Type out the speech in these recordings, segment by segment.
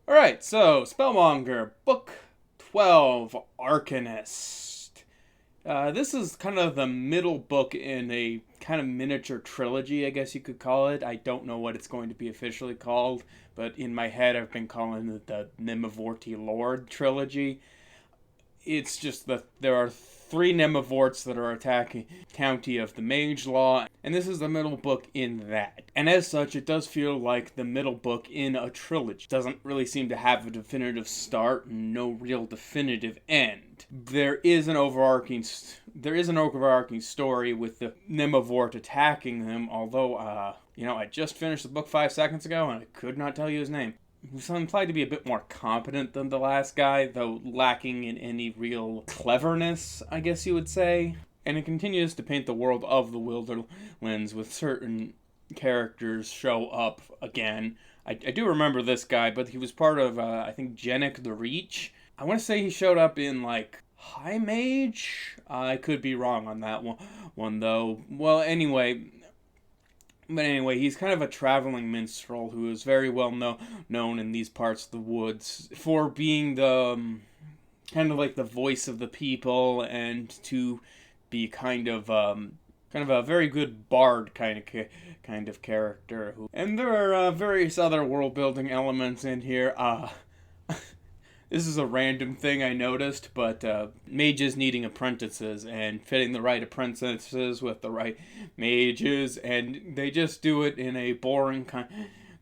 Alright, so Spellmonger, Book 12, Arcanist. This is kind of the middle book in a kind of miniature trilogy, I guess you could call it. I don't know what it's going to be officially called, but in my head I've been calling it the Nemivorti Lord trilogy. It's just that there are three Nemivorts that are attacking County of the Mage Law, and this is the middle book in that. And as such, it does feel like the middle book in a trilogy. It doesn't really seem to have a definitive start and no real definitive end. There is an overarching story with the Nemivort attacking them, although I just finished the book 5 seconds ago and I could not tell you his name. He's implied to be a bit more competent than the last guy, though lacking in any real cleverness, I guess you would say. And it continues to paint the world of the Wilderlands with certain characters show up again. I do remember this guy, but he was part of, I think, Genic the Reach. I want to say he showed up in, High Mage? I could be wrong on that one though. Well, anyway, he's kind of a traveling minstrel who is very well known in these parts of the woods for being the kind of like the voice of the people and to be kind of a very good bard kind of character. And there are various other world building elements in here. This is a random thing I noticed, but mages needing apprentices and fitting the right apprentices with the right mages, and they just do it in a boring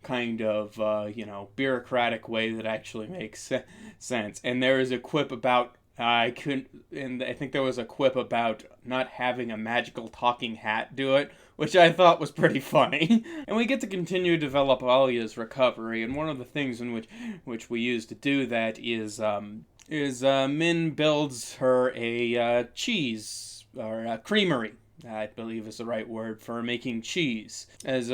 kind of bureaucratic way that actually makes sense. And there is a quip about I think there was a quip about not having a magical talking hat do it, which I thought was pretty funny. And we get to continue to develop Alia's recovery, and one of the things in which we use to do that is Min builds her a cheese or a creamery. I believe is the right word for making cheese, as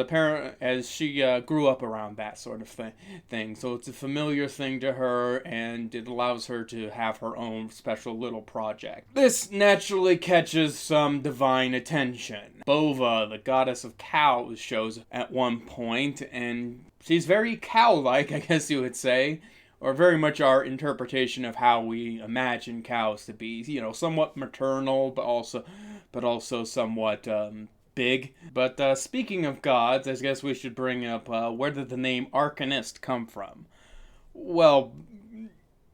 she grew up around that sort of thing. So it's a familiar thing to her, and it allows her to have her own special little project. This naturally catches some divine attention. Bova, the goddess of cows, shows at one point, and she's very cow-like, I guess you would say. Or very much our interpretation of how we imagine cows to be, somewhat maternal, but also somewhat big. But speaking of gods, I guess we should bring up where did the name Arcanist come from? Well,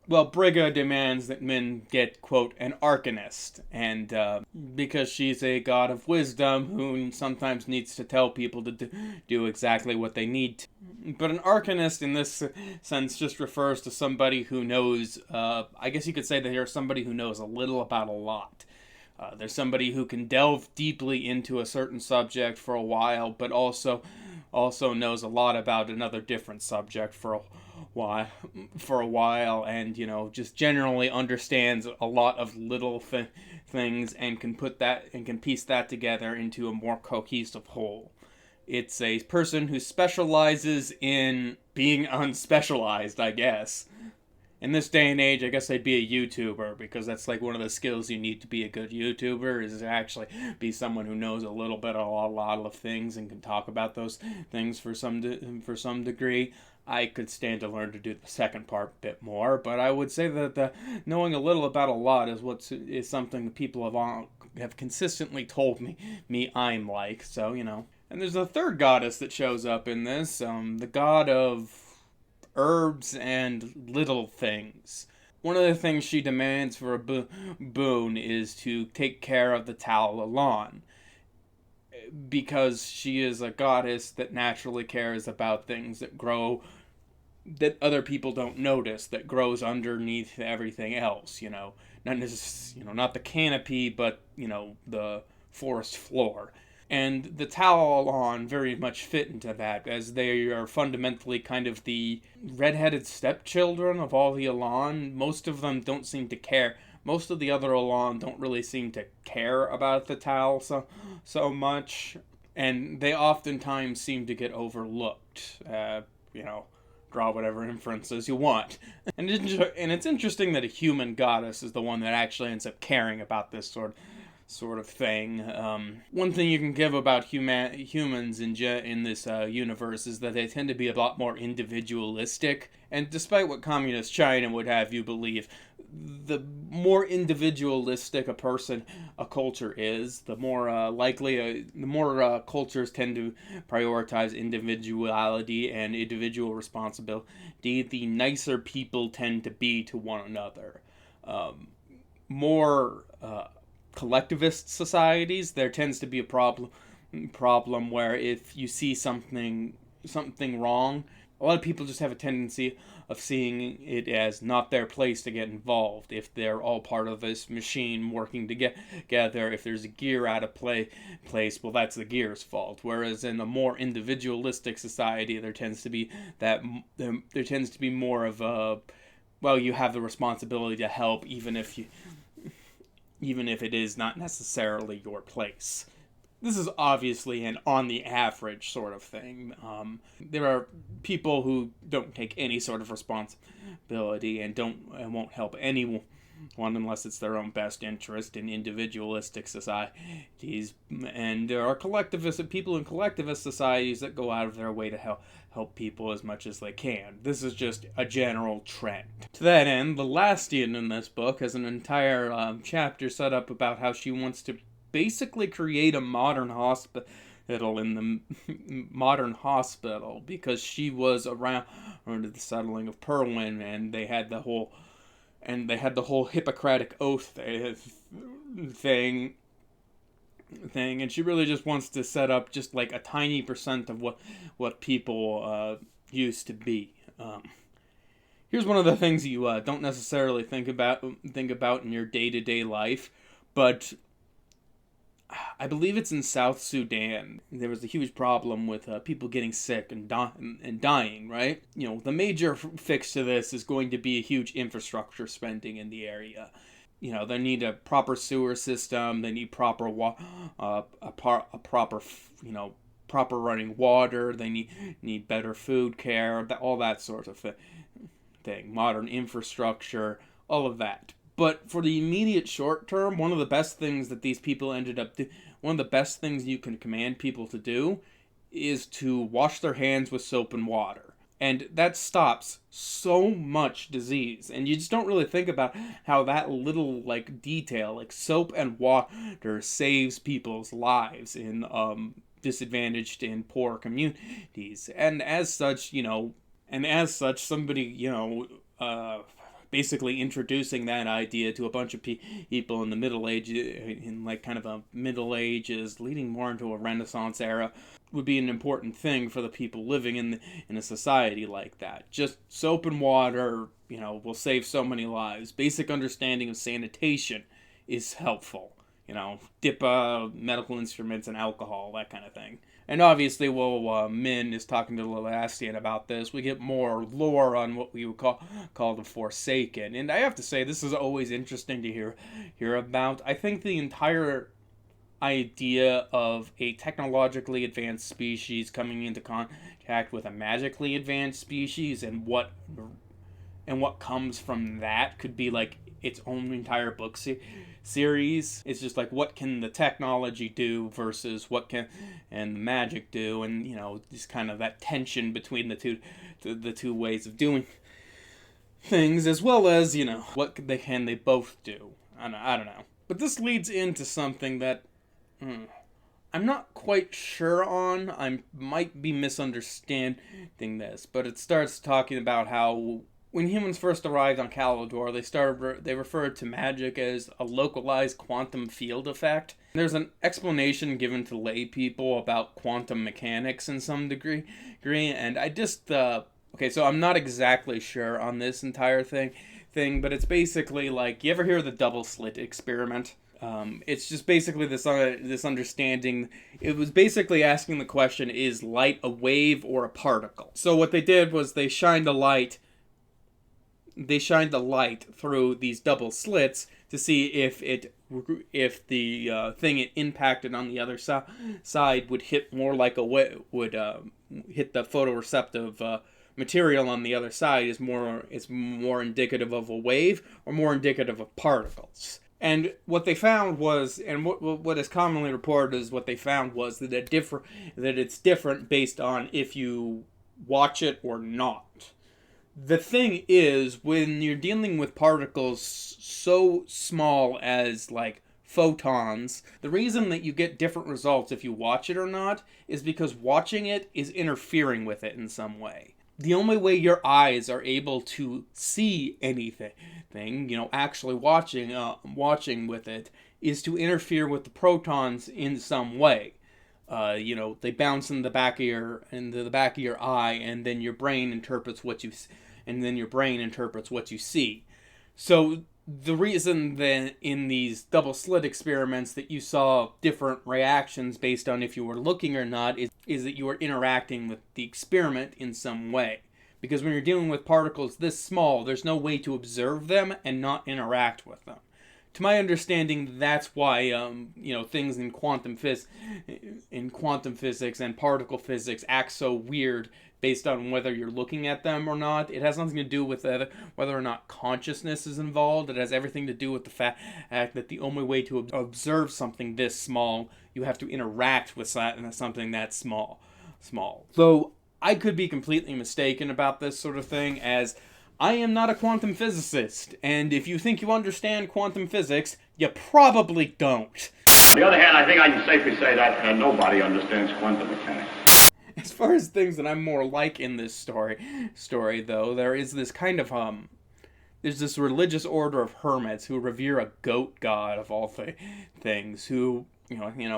Brigga demands that men get, quote, an Arcanist, and because she's a god of wisdom who sometimes needs to tell people to do exactly what they need to. But an Arcanist in this sense just refers to somebody who knows, I guess you could say that you're somebody who knows a little about a lot. There's somebody who can delve deeply into a certain subject for a while, but also knows a lot about another different subject for a while, and just generally understands a lot of little things and can piece that together into a more cohesive whole. It's a person who specializes in being unspecialized, I guess. In this day and age, I guess I'd be a YouTuber, because that's like one of the skills you need to be a good YouTuber, is to actually be someone who knows a little bit of a lot of things and can talk about those things for some degree. I could stand to learn to do the second part a bit more, but I would say that knowing a little about a lot is something that people have consistently told me I'm like. So And there's a third goddess that shows up in this, the god of herbs and little things. One of the things she demands for a boon is to take care of the Tal Alan, because she is a goddess that naturally cares about things that grow that other people don't notice, that grows underneath everything else, not necessarily, not the canopy, but the forest floor. And the Tal very much fit into that, as they are fundamentally kind of the redheaded stepchildren of all the Elan. Most of them don't seem to care. Most of the other Elan don't really seem to care about the Tal so much, and they oftentimes seem to get overlooked. Draw whatever inferences you want. And it's interesting that a human goddess is the one that actually ends up caring about this sort of thing. One thing you can give about humans in this universe is that they tend to be a lot more individualistic. And despite what communist China would have you believe, the more individualistic a culture is, the more the more cultures tend to prioritize individuality and individual responsibility, the nicer people tend to be to one another. More collectivist societies, there tends to be a problem where if you see something wrong, a lot of people just have a tendency of seeing it as not their place to get involved. If they're all part of this machine working together, if there's a gear out of place, well, that's the gear's fault. Whereas in a more individualistic society, there tends to be more of a, well, you have the responsibility to help, even if it is not necessarily your place. This is obviously an on the average sort of thing. There are people who don't take any sort of responsibility and won't help anyone unless it's their own best interest in individualistic societies. And there are people in collectivist societies that go out of their way to help people as much as they can. This is just a general trend. To that end, the Lastian in this book has an entire chapter set up about how she wants to basically create a modern hospital because she was around the settling of Perwyn, and they had the whole Hippocratic Oath thing, and she really just wants to set up just like a tiny percent of what people used to be. Here's one of the things you don't necessarily think about in your day-to-day life, but I believe it's in South Sudan. There was a huge problem with people getting sick and dying, right? You know, the major fix to this is going to be a huge infrastructure spending in the area. You know, they need a proper sewer system. They need proper proper running water. They need better food care. All that sort of thing. Modern infrastructure. All of that. But for the immediate short term, one of the best things that these people ended up doing, one of the best things you can command people to do is to wash their hands with soap and water. And that stops so much disease. And you just don't really think about how that little detail, like soap and water, saves people's lives in disadvantaged and poor communities. And as such, somebody, basically introducing that idea to a bunch of people in the Middle Ages, leading more into a Renaissance era, would be an important thing for the people living in a society like that. Just soap and water, will save so many lives. Basic understanding of sanitation is helpful. Dip medical instruments and alcohol, that kind of thing. And obviously, while Min is talking to Lelastian about this, we get more lore on what we would call the Forsaken. And I have to say, this is always interesting to hear about. I think the entire idea of a technologically advanced species coming into contact with a magically advanced species and what comes from that could be like its own entire book series. It's just like, what can the technology do versus what can and the magic do, and just kind of that tension between the two ways of doing things, as well as what can they both do. I don't know, but this leads into something that I'm not quite sure on. I might be misunderstanding this, but it starts talking about how when humans first arrived on Calidor, they referred to magic as a localized quantum field effect. There's an explanation given to lay people about quantum mechanics in some degree, and I just okay, so I'm not exactly sure on this entire thing, but it's basically like, you ever hear of the double slit experiment? It's just basically this understanding. It was basically asking the question: is light a wave or a particle? So what they did was they shined the light through these double slits to see if the thing it impacted on the other side would hit more like hit the photoreceptive material on the other side is more indicative of a wave or more indicative of particles. And what they found was, and what is commonly reported is what they found was that it's different based on if you watch it or not. The thing is, when you're dealing with particles so small as, like, photons, the reason that you get different results if you watch it or not is because watching it is interfering with it in some way. The only way your eyes are able to see anything, actually watching with it, is to interfere with the protons in some way. They bounce into the back of your eye, and then your brain interprets what you see. So the reason that in these double slit experiments that you saw different reactions based on if you were looking or not is that you were interacting with the experiment in some way. Because when you're dealing with particles this small, there's no way to observe them and not interact with them. To my understanding, that's why things in quantum physics and particle physics act so weird based on whether you're looking at them or not. It has nothing to do with whether or not consciousness is involved. It has everything to do with the fact that the only way to observe something this small, you have to interact with something that small. Though I could be completely mistaken about this sort of thing, as I am not a quantum physicist, and if you think you understand quantum physics, you probably don't. On the other hand, I think I can safely say that nobody understands quantum mechanics. As far as things that I'm more like in this story though, there is this kind of there's this religious order of hermits who revere a goat god of all things, who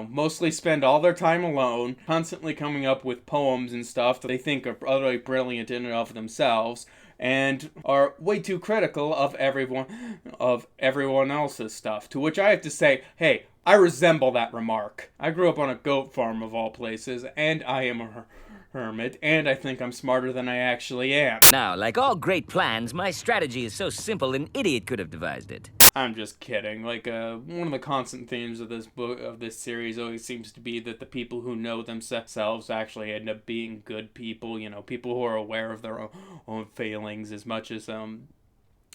mostly spend all their time alone, constantly coming up with poems and stuff that they think are utterly brilliant in and of themselves, and are way too critical of everyone else's stuff. To which I have to say, hey, I resemble that remark. I grew up on a goat farm of all places, and I am a hermit, and I think I'm smarter than I actually am. Now, like all great plans, my strategy is so simple an idiot could have devised it. I'm just kidding. Like, one of the constant themes of this series always seems to be that the people who know themselves actually end up being good people. People who are aware of their own failings as much as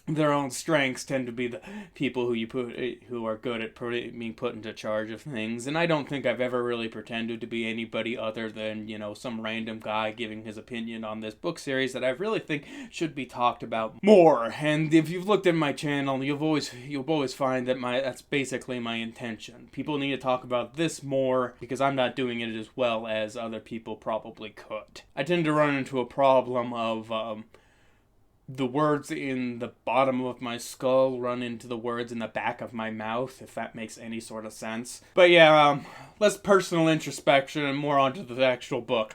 their own strengths tend to be the people who are good at being put into charge of things. And I don't think I've ever really pretended to be anybody other than, some random guy giving his opinion on this book series that I really think should be talked about more. And if you've looked at my channel, you'll always find that that's basically my intention. People need to talk about this more because I'm not doing it as well as other people probably could. I tend to run into a problem of the words in the bottom of my skull run into the words in the back of my mouth, if that makes any sort of sense. But yeah, less personal introspection and more onto the actual book.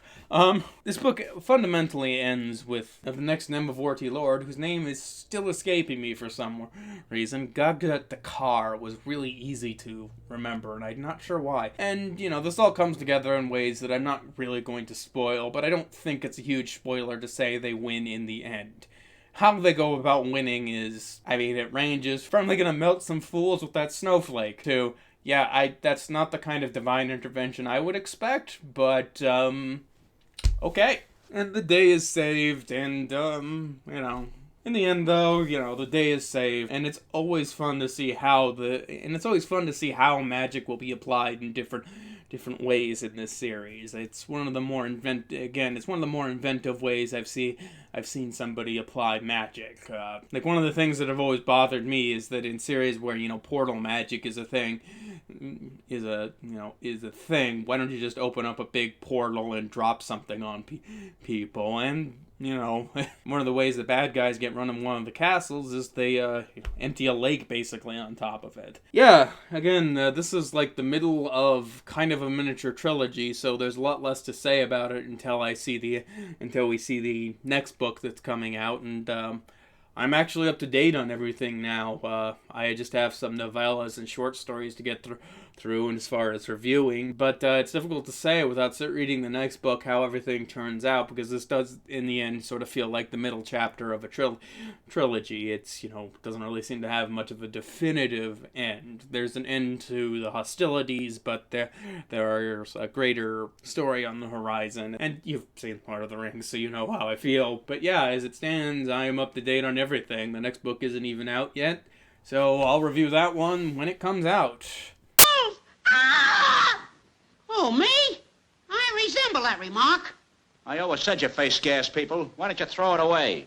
This book fundamentally ends with the next Nemavorti Lord, whose name is still escaping me for some reason. Gaga the Car was really easy to remember, and I'm not sure why. And, this all comes together in ways that I'm not really going to spoil, but I don't think it's a huge spoiler to say they win in the end. How they go about winning is, it ranges from they're gonna melt some fools with that snowflake to, that's not the kind of divine intervention I would expect, but, okay. And the day is saved, and, in the end, though, the day is saved, and it's always fun to see how magic will be applied in different ways in this series. It's one of the more inventive ways I've seen somebody apply magic. One of the things that have always bothered me is that in series where portal magic is a thing, why don't you just open up a big portal and drop something on people? And one of the ways the bad guys get running one of the castles is they empty a lake basically on top of it. Yeah, again, this is like the middle of kind of a miniature trilogy, so there's a lot less to say about it until we see the next book that's coming out, and I'm actually up to date on everything now. I just have some novellas and short stories to get through and as far as reviewing, but it's difficult to say without reading the next book how everything turns out, because this does in the end sort of feel like the middle chapter of a trilogy. It's doesn't really seem to have much of a definitive end. There's an end to the hostilities, but there's a greater story on the horizon, and you've seen Lord of the Rings, so you know how I feel. But yeah, as it stands, I am up to date on everything. The next book isn't even out yet, So I'll review that one when it comes out. Oh, me? I resemble that remark. I always said you face scarce people. Why don't you throw it away?